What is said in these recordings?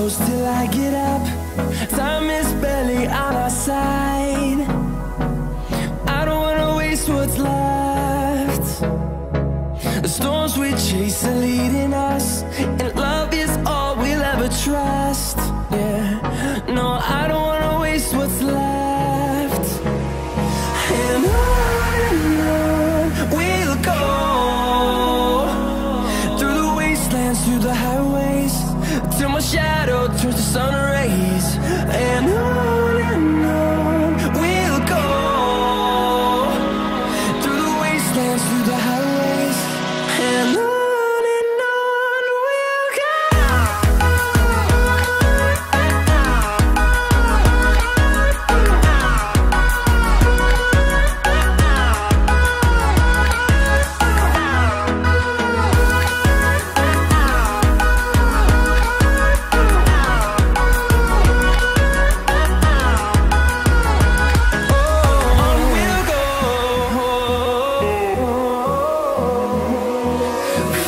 close till I get up. Time is barely on our side. I don't wanna waste what's left. The storms we chase are leading us, and love is all we'll ever trust. Yeah, no, I don't wanna waste what's left. And on we'll go, through the wastelands, through the highways, till my shadow turns to sun rays. And on we'll go, through the wastelands, through the highways, and on we'll go.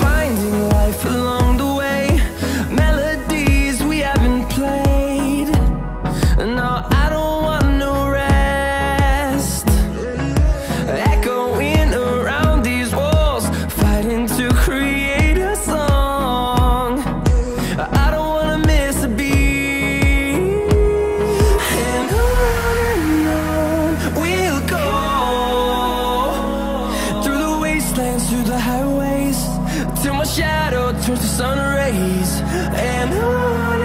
Finding life along the way, melodies we haven't played. No, I don't want no rest. Echoing around these walls, fighting to create a song. I don't wanna miss a beat. And on we'll go, through the wastelands, through the highways, till my shadow turns to sun rays. And on